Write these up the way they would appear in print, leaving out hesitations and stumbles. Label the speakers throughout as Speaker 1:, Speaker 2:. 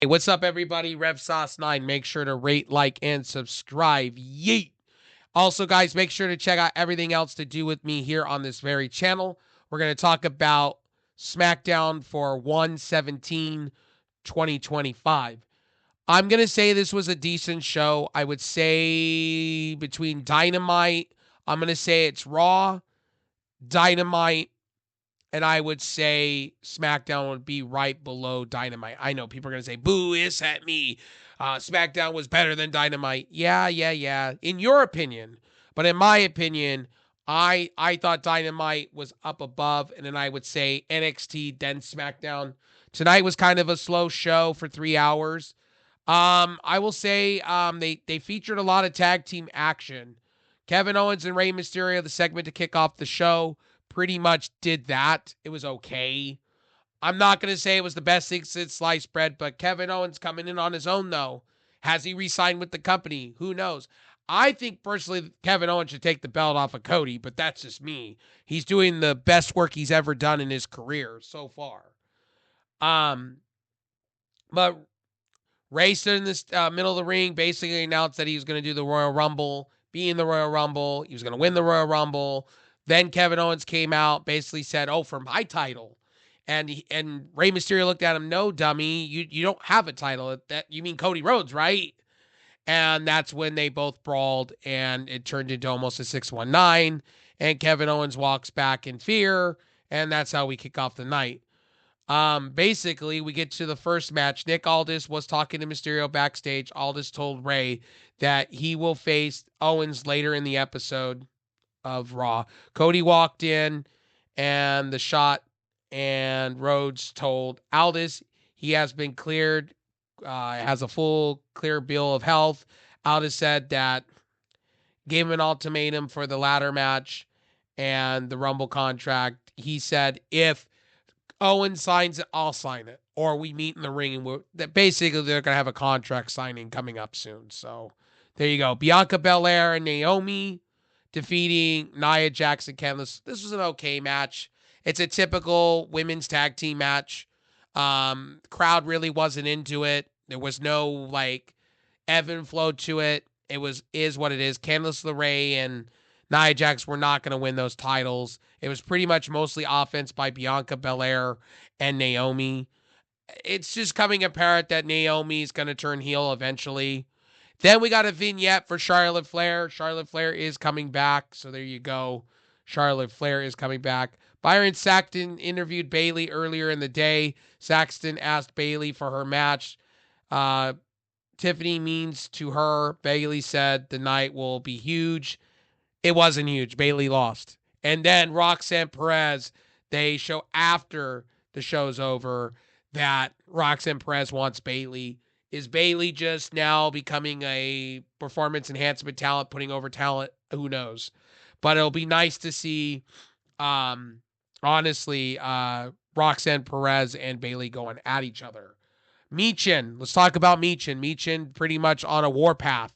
Speaker 1: Hey, what's up, everybody? Rev Sauce 9. Make sure to rate, like, and subscribe. Yeet. Also, guys, make sure to check out everything else to do with me here on this very channel. We're going to talk about SmackDown for 1/17/2025. I'm going to say this was a decent show. I would say between Dynamite, I'm going to say it's Raw, Dynamite, and I would say SmackDown would be right below Dynamite. I know people are going to say, boo, is at me. SmackDown was better than Dynamite. Yeah. In your opinion. But in my opinion, I thought Dynamite was up above, and then I would say NXT, then SmackDown. Tonight was kind of a slow show for 3 hours. I will say they featured a lot of tag team action. Kevin Owens and Rey Mysterio, the segment to kick off the show, pretty much did that. It was okay. I'm not going to say it was the best thing since sliced bread, but Kevin Owens coming in on his own, though. Has he re-signed with the company? Who knows? I think personally Kevin Owens should take the belt off of Cody, but that's just me. He's doing the best work he's ever done in his career so far. Um, but Ray stood in the middle of the ring, basically announced that he was going to do the Royal Rumble, be in the Royal Rumble. He was going to win the Royal Rumble. Then Kevin Owens came out, basically said, "Oh, for my title," and Rey Mysterio looked at him, "No, dummy, you don't have a title. That you mean Cody Rhodes, right?" And that's when they both brawled, and it turned into almost a 619. And Kevin Owens walks back in fear, and that's how we kick off the night. Basically, we get to the first match. Nick Aldis was talking to Mysterio backstage. Aldis told Ray that he will face Owens later in the episode of Raw. Cody walked in and the shot, and Rhodes told Aldis he has been cleared, has a full clear bill of health. Aldis said that gave him an ultimatum for the ladder match and the Rumble contract. He said, if Owen signs it, I'll sign it. Or we meet in the ring, and basically they're going to have a contract signing coming up soon. So there you go. Bianca Belair and Naomi defeating Nia Jackson, Candice. This was an okay match. It's a typical women's tag team match. Crowd really wasn't into it. There was no like ebb and flow to it. It is what it is. Candice LeRae and Nia Jax were not going to win those titles. It was pretty much mostly offense by Bianca Belair and Naomi. It's just coming apparent that Naomi's going to turn heel eventually. Then we got a vignette for Charlotte Flair. Charlotte Flair is coming back, so there you go. Charlotte Flair is coming back. Byron Saxton interviewed Bayley earlier in the day. Saxton asked Bayley for her match. Tiffany means to her. Bayley said the night will be huge. It wasn't huge. Bayley lost. And then Roxanne Perez, they show after the show's over that Roxanne Perez wants Bayley. Is Bayley just now becoming a performance enhancement talent, putting over talent? Who knows? But it'll be nice to see, honestly, Roxanne Perez and Bayley going at each other. Michin, let's talk about Michin. Michin pretty much on a warpath.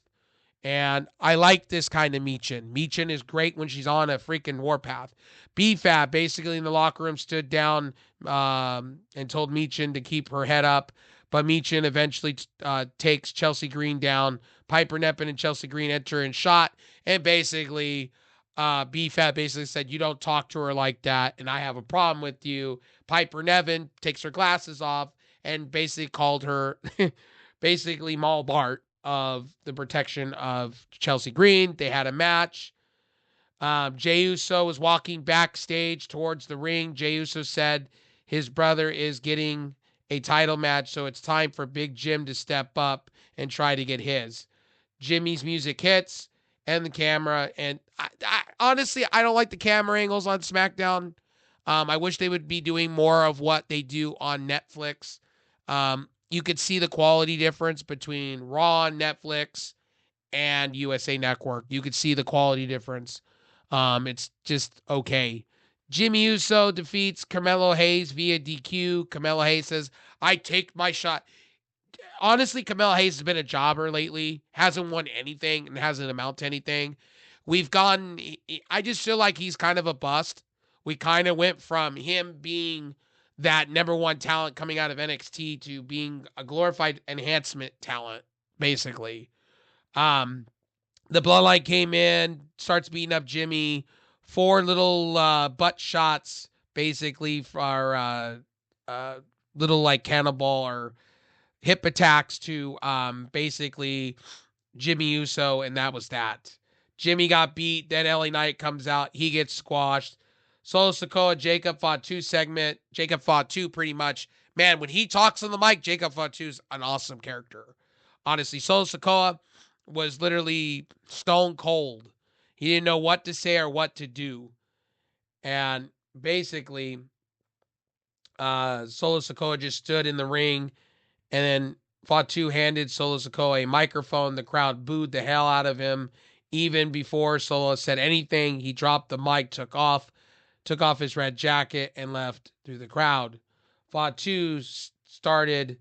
Speaker 1: And I like this kind of Michin. Michin is great when she's on a freaking warpath. BFAB basically in the locker room stood down and told Michin to keep her head up. But Michin eventually takes Chelsea Green down. Piper Niven and Chelsea Green enter and shot. And basically, BFAB basically said, you don't talk to her like that, and I have a problem with you. Piper Niven takes her glasses off and basically called her basically Maul Bart of the protection of Chelsea Green. They had a match. Jey Uso was walking backstage towards the ring. Jey Uso said his brother is getting a title match, so it's time for Big Jim to step up and try to get his. Jimmy's music hits and the camera. And honestly, I don't like the camera angles on SmackDown. I wish they would be doing more of what they do on Netflix. You could see the quality difference between Raw on Netflix and USA Network. You could see the quality difference. It's just okay. Jimmy Uso defeats Carmelo Hayes via DQ. Carmelo Hayes says, I take my shot. Honestly, Carmelo Hayes has been a jobber lately. Hasn't won anything and hasn't amounted to anything. I just feel like he's kind of a bust. We kind of went from him being that number one talent coming out of NXT to being a glorified enhancement talent, basically. Um, the Bloodline came in, starts beating up Jimmy. 4 little butt shots, basically, for little like cannonball or hip attacks to basically Jimmy Uso, and that was that. Jimmy got beat. Then LA Knight comes out. He gets squashed. Solo Sikoa, Jacob fought 2 segment. Jacob fought 2 pretty much. Man, when he talks on the mic, Jacob fought 2 is an awesome character. Honestly, Solo Sikoa was literally stone cold. He didn't know what to say or what to do. And basically, Solo Sikoa just stood in the ring and then Fatu handed Solo Sikoa a microphone. The crowd booed the hell out of him. Even before Solo said anything, he dropped the mic, took off his red jacket, and left through the crowd. Fatu stared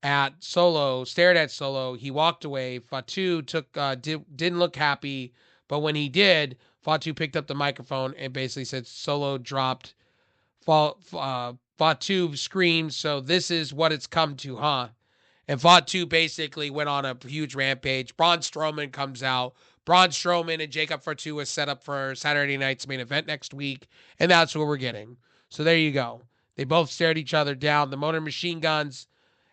Speaker 1: at Solo. He walked away. Fatu didn't look happy, but when he did, Fatu picked up the microphone and basically said Solo dropped. Fatu screamed, "So this is what it's come to, huh?" And Fatu basically went on a huge rampage. Braun Strowman comes out. Braun Strowman and Jacob Fatu was set up for Saturday night's main event next week, and that's what we're getting. So there you go. They both stared each other down. The Motor Machine Guns,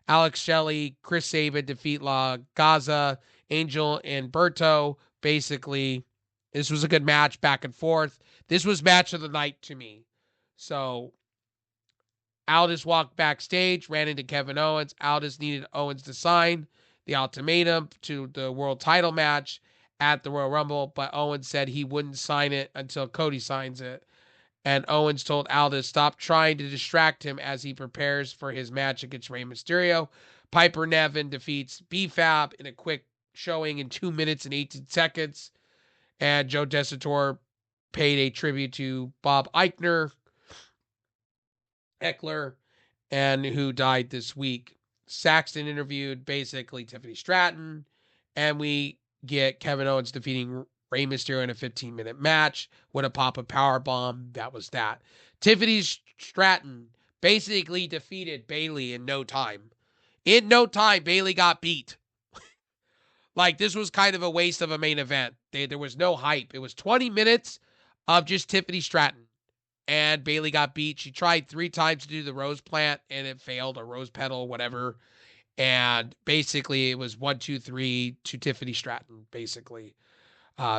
Speaker 1: Alex Shelley, Chris Sabin defeat La Gaza, Angel, and Berto. Basically, this was a good match back and forth. This was match of the night to me. So Aldis walked backstage, ran into Kevin Owens. Aldis needed Owens to sign the ultimatum to the world title match at the Royal Rumble, but Owens said he wouldn't sign it until Cody signs it. And Owens told Aldis stop trying to distract him as he prepares for his match against Rey Mysterio. Piper Niven defeats B-Fab in a quick showing in 2 minutes and 18 seconds. And Joe Tessitore paid a tribute to Bob Eckler, and who died this week. Saxton interviewed basically Tiffany Stratton, and we get Kevin Owens defeating Rey Mysterio in a 15-minute match with a pop-up powerbomb. That was that. Tiffany Stratton basically defeated Bayley in no time. In no time, Bayley got beat. Like, this was kind of a waste of a main event. There was no hype. It was 20 minutes of just Tiffany Stratton. And Bayley got beat. She tried 3 times to do the rose plant, and it failed, or rose petal, whatever. And basically, it was 1, 2, 3 to Tiffany Stratton, basically.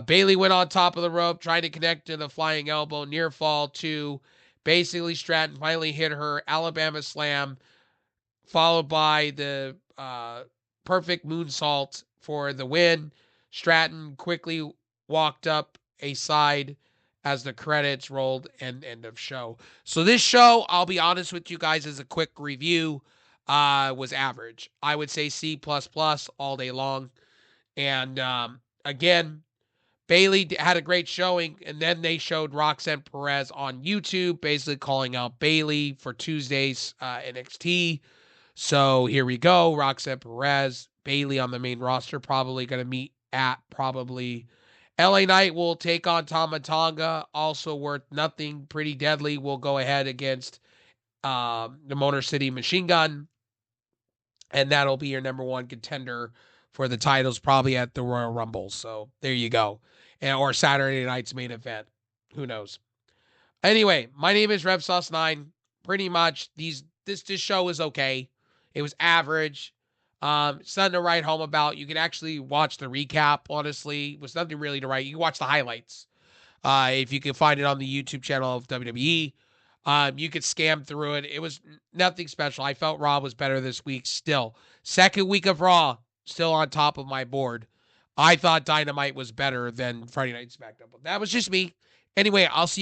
Speaker 1: Bayley went on top of the rope, trying to connect to the flying elbow, near fall to basically Stratton finally hit her Alabama slam, followed by the perfect moonsault for the win. Stratton quickly walked up a side as the credits rolled and end of show. So this show, I'll be honest with you guys, as a quick review, was average. I would say C++ all day long. And again, Bayley had a great showing, and then they showed Roxanne Perez on YouTube, basically calling out Bayley for Tuesday's NXT. So here we go. Roxanne Perez, Bayley on the main roster, probably going to meet at probably LA Knight will take on Tama Tonga, also worth nothing. Pretty Deadly will go ahead against the Motor City Machine Gun. And that'll be your number 1 contender for the titles, probably at the Royal Rumble. So there you go. Or Saturday night's main event. Who knows? Anyway, my name is RevSauce9. Pretty much, this show is okay. It was average. It's nothing to write home about. You can actually watch the recap, honestly. It was nothing really to write. You can watch the highlights. If you can find it on the YouTube channel of WWE. You could scam through it. It was nothing special. I felt Raw was better this week still. Second week of Raw, still on top of my board. I thought Dynamite was better than Friday Night SmackDown. But that was just me. Anyway, I'll see you.